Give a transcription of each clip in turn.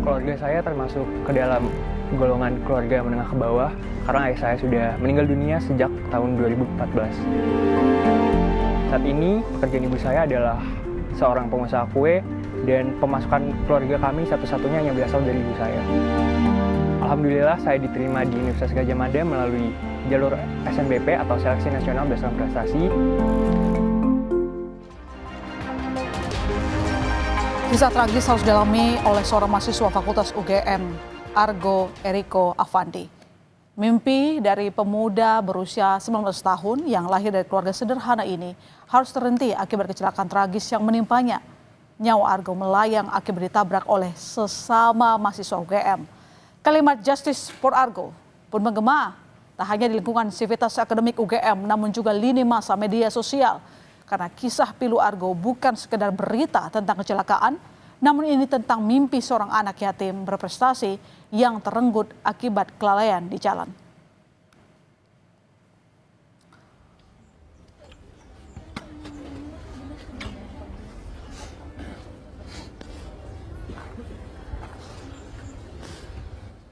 Keluarga saya termasuk ke dalam golongan keluarga menengah ke bawah karena ayah saya sudah meninggal dunia sejak tahun 2014. Saat ini pekerjaan ibu saya adalah seorang pengusaha kue dan pemasukan keluarga kami satu-satunya yang berasal dari ibu saya. Alhamdulillah saya diterima di Universitas Gadjah Mada melalui jalur SNBP atau Seleksi Nasional Berdasarkan Prestasi. Kisah tragis harus dialami oleh seorang mahasiswa Fakultas UGM, Argo Eriko Afandi. Mimpi dari pemuda berusia 19 tahun yang lahir dari keluarga sederhana ini harus terhenti akibat kecelakaan tragis yang menimpanya. Nyawa Argo melayang akibat ditabrak oleh sesama mahasiswa UGM. Kalimat Justice for Argo pun menggema tak hanya di lingkungan sivitas akademik UGM namun juga lini masa media sosial. Karena kisah pilu Argo bukan sekedar berita tentang kecelakaan, namun ini tentang mimpi seorang anak yatim berprestasi yang terenggut akibat kelalaian di jalan.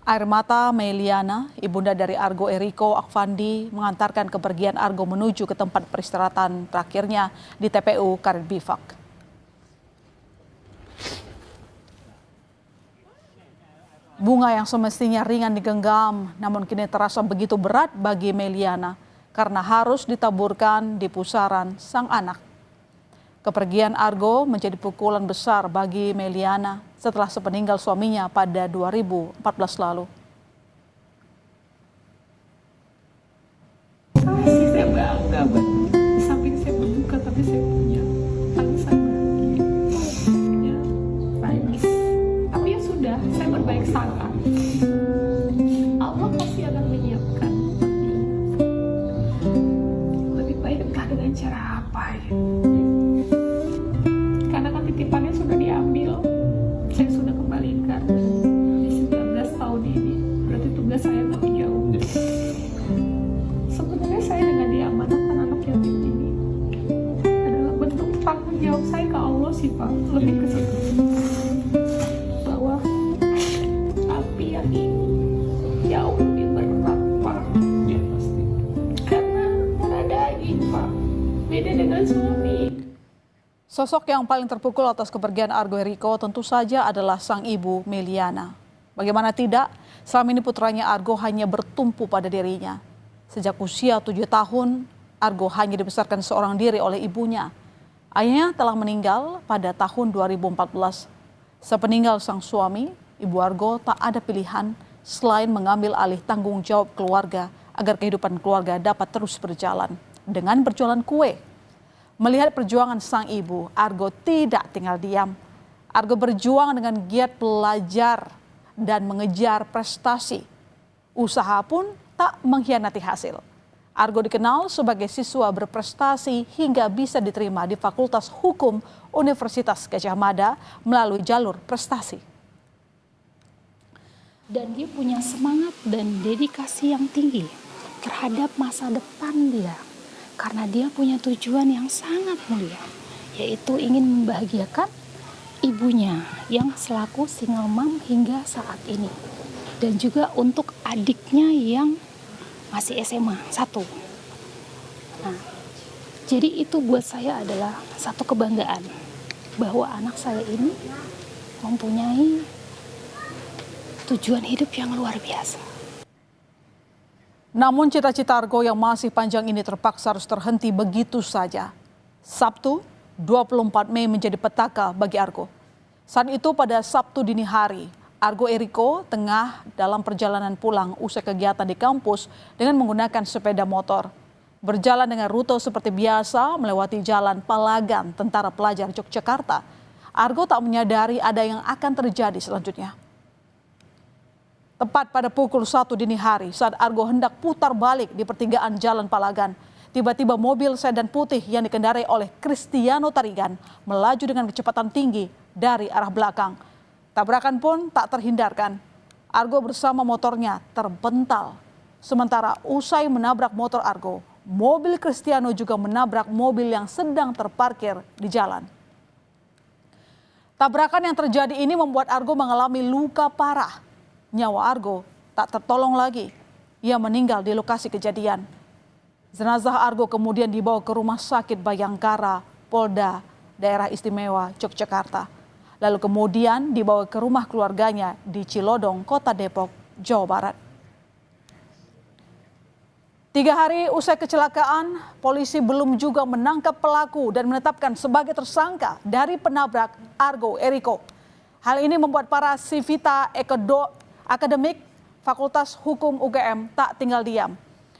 Air mata Meliana, ibunda dari Argo Eriko Afandi, mengantarkan kepergian Argo menuju ke tempat peristirahatan terakhirnya di TPU Karet Bifak. Bunga yang semestinya ringan digenggam, namun kini terasa begitu berat bagi Meliana karena harus ditaburkan di pusaran sang anak. Kepergian Argo menjadi pukulan besar bagi Meliana setelah sepeninggal suaminya pada 2014 lalu. Saya bangga, di samping saya berduka tapi saya punya tangisan bahagia. Nangis. Tapi ya sudah, saya berbaik sangka. Allah pasti akan menyiapkan lebih baik entah dengan cara apa ya. Karena kan titipannya sudah diambil, saya sudah kembalikan di 19 tahun ini. Berarti tugas saya nggak jauh. Sebenarnya saya dengan diamanatkan anak yatim ini adalah bentuk tanggung jawab saya ke Allah sih Pak, lebih ke situ. Bahwa api yang ini jauh lebih berat Pak. Ya pasti. Karena darah daging Pak, beda dengan suami. Sosok yang paling terpukul atas kepergian Argo Eriko tentu saja adalah sang ibu Meliana. Bagaimana tidak, selama ini putranya Argo hanya bertumpu pada dirinya. Sejak usia 7 tahun, Argo hanya dibesarkan seorang diri oleh ibunya. Ayahnya telah meninggal pada tahun 2014. Sepeninggal sang suami, ibu Argo tak ada pilihan selain mengambil alih tanggung jawab keluarga agar kehidupan keluarga dapat terus berjalan dengan berjualan kue. Melihat perjuangan sang ibu, Argo tidak tinggal diam. Argo berjuang dengan giat belajar dan mengejar prestasi. Usaha pun tak mengkhianati hasil. Argo dikenal sebagai siswa berprestasi hingga bisa diterima di Fakultas Hukum Universitas Gadjah Mada melalui jalur prestasi. Dan dia punya semangat dan dedikasi yang tinggi terhadap masa depan dia. Karena dia punya tujuan yang sangat mulia, yaitu ingin membahagiakan ibunya yang selaku single mom hingga saat ini. Dan juga untuk adiknya yang masih SMA 1. Nah, jadi itu buat saya adalah satu kebanggaan bahwa anak saya ini mempunyai tujuan hidup yang luar biasa. Namun cita-cita Argo yang masih panjang ini terpaksa harus terhenti begitu saja. Sabtu, 24 Mei menjadi petaka bagi Argo. Saat itu pada Sabtu dini hari, Argo Eriko tengah dalam perjalanan pulang usai kegiatan di kampus dengan menggunakan sepeda motor. Berjalan dengan rute seperti biasa melewati jalan Palagan Tentara Pelajar Yogyakarta. Argo tak menyadari ada yang akan terjadi selanjutnya. Tepat pada pukul 1 dini hari saat Argo hendak putar balik di pertigaan Jalan Palagan, tiba-tiba mobil sedan putih yang dikendarai oleh Kristiano Tarigan melaju dengan kecepatan tinggi dari arah belakang. Tabrakan pun tak terhindarkan. Argo bersama motornya terbental. Sementara usai menabrak motor Argo, mobil Kristiano juga menabrak mobil yang sedang terparkir di jalan. Tabrakan yang terjadi ini membuat Argo mengalami luka parah. Nyawa Argo tak tertolong lagi. Ia meninggal di lokasi kejadian. Jenazah Argo kemudian dibawa ke Rumah Sakit Bayangkara, Polda, Daerah Istimewa, Yogyakarta. Lalu kemudian dibawa ke rumah keluarganya di Cilodong, Kota Depok, Jawa Barat. 3 hari usai kecelakaan, polisi belum juga menangkap pelaku dan menetapkan sebagai tersangka dari penabrak Argo Eriko. Hal ini membuat para Civita Akademik Fakultas Hukum UGM tak tinggal diam.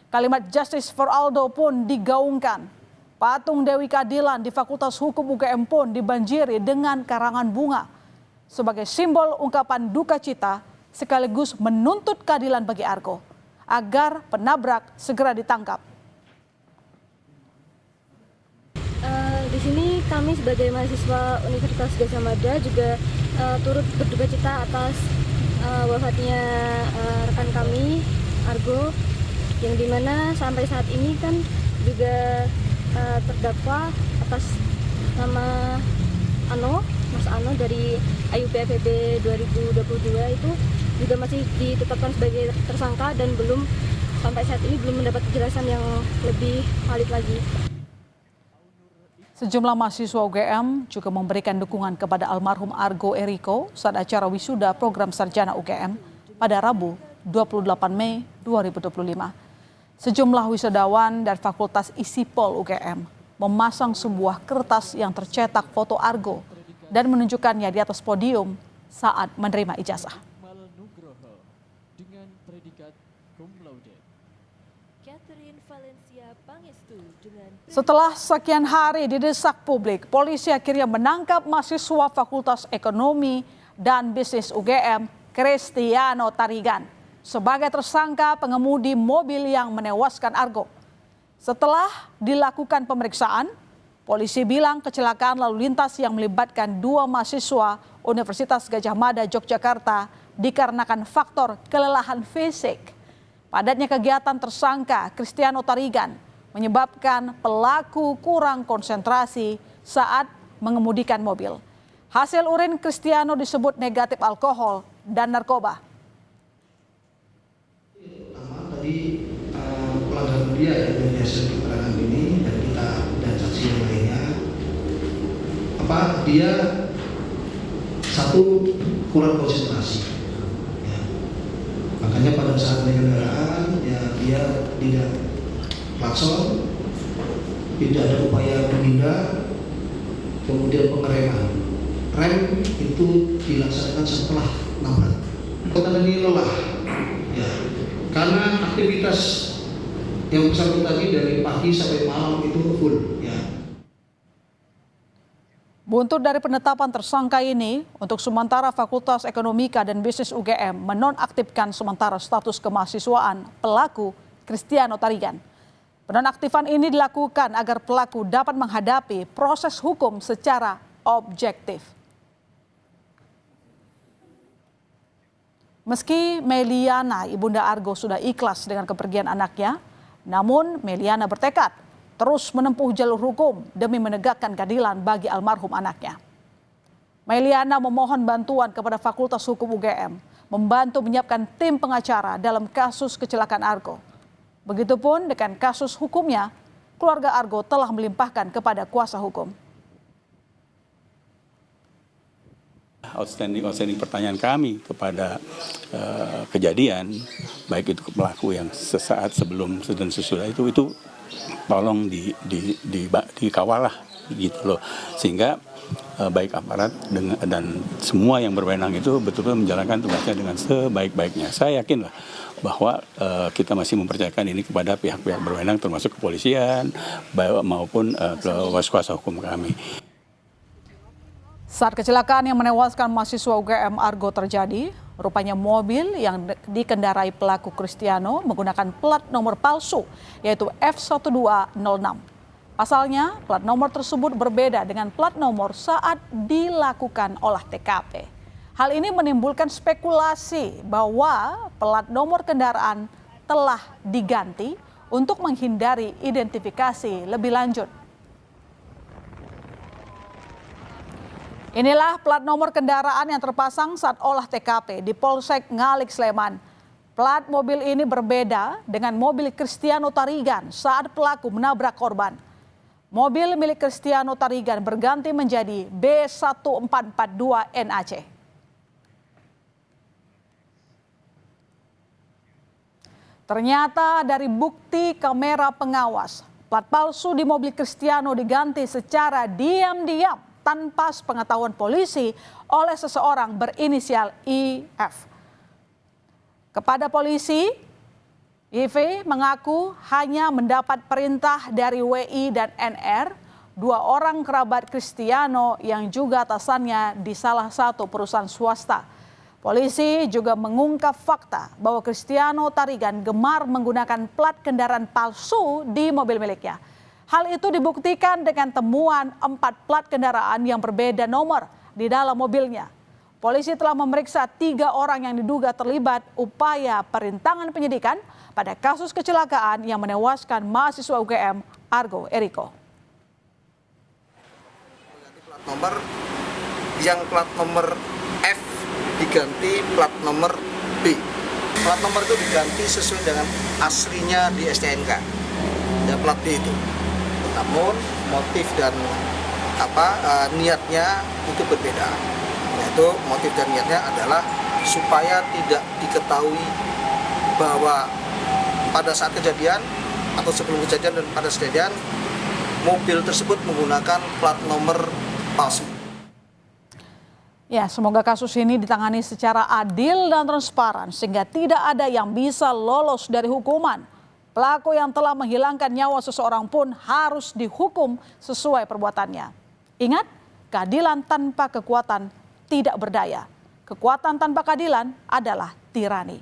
Kalimat Justice for Aldo pun digaungkan. Patung Dewi Keadilan di Fakultas Hukum UGM pun dibanjiri dengan karangan bunga. Sebagai simbol ungkapan duka cita sekaligus menuntut keadilan bagi Argo agar penabrak segera ditangkap. Di sini kami sebagai mahasiswa Universitas Gadjah Mada juga turut berduka cita atas wafatnya rekan kami Argo, yang dimana sampai saat ini kan juga terdakwa atas nama Mas Ano dari AYUP-FEB 2022 itu juga masih ditetapkan sebagai tersangka dan sampai saat ini belum mendapat kejelasan yang lebih valid lagi. Sejumlah mahasiswa UGM juga memberikan dukungan kepada almarhum Argo Eriko saat acara wisuda program sarjana UGM pada Rabu 28 Mei 2025. Sejumlah wisudawan dari Fakultas ISIPOL UGM memasang sebuah kertas yang tercetak foto Argo dan menunjukkannya di atas podium saat menerima ijazah. Setelah sekian hari didesak publik, polisi akhirnya menangkap mahasiswa Fakultas Ekonomi dan Bisnis UGM, Cristiano Tarigan, sebagai tersangka pengemudi mobil yang menewaskan Argo. Setelah dilakukan pemeriksaan, polisi bilang kecelakaan lalu lintas yang melibatkan 2 mahasiswa Universitas Gadjah Mada Yogyakarta dikarenakan faktor kelelahan fisik. Padatnya kegiatan tersangka Cristiano Tarigan menyebabkan pelaku kurang konsentrasi saat mengemudikan mobil. Hasil urin Cristiano disebut negatif alkohol dan narkoba. Tadi pelanggaran dia ya, dari hasil keterangan ini dan saksi yang lainnya, dia satu kurang konsentrasi. Ya. Makanya pada saat naik kendaraan ya dia tidak klakson, tidak ada upaya menghindar, kemudian pengereman. Rem itu dilaksanakan setelah nabrak. Kota ini lelah, ya, karena aktivitas yang bersangkutan tadi dari pagi sampai malam itu full. Ya. Buntut dari penetapan tersangka ini, untuk sementara Fakultas Ekonomika dan Bisnis UGM menonaktifkan sementara status kemahasiswaan pelaku Cristiano Tarigan. Penonaktifan ini dilakukan agar pelaku dapat menghadapi proses hukum secara objektif. Meski Meliana, ibunda Argo, sudah ikhlas dengan kepergian anaknya, namun Meliana bertekad terus menempuh jalur hukum demi menegakkan keadilan bagi almarhum anaknya. Meliana memohon bantuan kepada Fakultas Hukum UGM membantu menyiapkan tim pengacara dalam kasus kecelakaan Argo. Begitupun dengan kasus hukumnya, keluarga Argo telah melimpahkan kepada kuasa hukum. Outstanding pertanyaan kami kepada kejadian, baik itu pelaku yang sesaat sebelum dan sesudah itu tolong dikawal lah gitu loh, sehingga baik aparat dan semua yang berwenang itu betul-betul menjalankan tugasnya dengan sebaik-baiknya. Saya yakin lah bahwa kita masih mempercayakan ini kepada pihak-pihak berwenang termasuk kepolisian maupun kuasa hukum kami. Saat kecelakaan yang menewaskan mahasiswa UGM Argo terjadi, rupanya mobil yang dikendarai pelaku Cristiano menggunakan plat nomor palsu, yaitu F1206. Pasalnya, plat nomor tersebut berbeda dengan plat nomor saat dilakukan olah TKP. Hal ini menimbulkan spekulasi bahwa plat nomor kendaraan telah diganti untuk menghindari identifikasi lebih lanjut. Inilah plat nomor kendaraan yang terpasang saat olah TKP di Polsek Ngalik, Sleman. Plat mobil ini berbeda dengan mobil Cristiano Tarigan saat pelaku menabrak korban. Mobil milik Cristiano Tarigan berganti menjadi B1442 NAC. Ternyata dari bukti kamera pengawas, plat palsu di mobil Cristiano diganti secara diam-diam tanpa sepengetahuan polisi oleh seseorang berinisial IF. Kepada polisi, IV mengaku hanya mendapat perintah dari WI dan NR, dua orang kerabat Cristiano yang juga atasannya di salah satu perusahaan swasta. Polisi juga mengungkap fakta bahwa Cristiano Tarigan gemar menggunakan plat kendaraan palsu di mobil miliknya. Hal itu dibuktikan dengan temuan 4 plat kendaraan yang berbeda nomor di dalam mobilnya. Polisi telah memeriksa 3 orang yang diduga terlibat upaya perintangan penyidikan pada kasus kecelakaan yang menewaskan mahasiswa UGM Argo Eriko. Plat nomor yang plat nomor F diganti plat nomor B. Plat nomor itu diganti sesuai dengan aslinya di STNK. Ya, plat B itu. Namun motif dan niatnya itu berbeda. Yaitu motif dan niatnya adalah supaya tidak diketahui bahwa pada saat kejadian atau sebelum kejadian dan pada kejadian mobil tersebut menggunakan plat nomor palsu. Ya, semoga kasus ini ditangani secara adil dan transparan sehingga tidak ada yang bisa lolos dari hukuman. Pelaku yang telah menghilangkan nyawa seseorang pun harus dihukum sesuai perbuatannya. Ingat, keadilan tanpa kekuatan tidak berdaya. Kekuatan tanpa keadilan adalah tirani.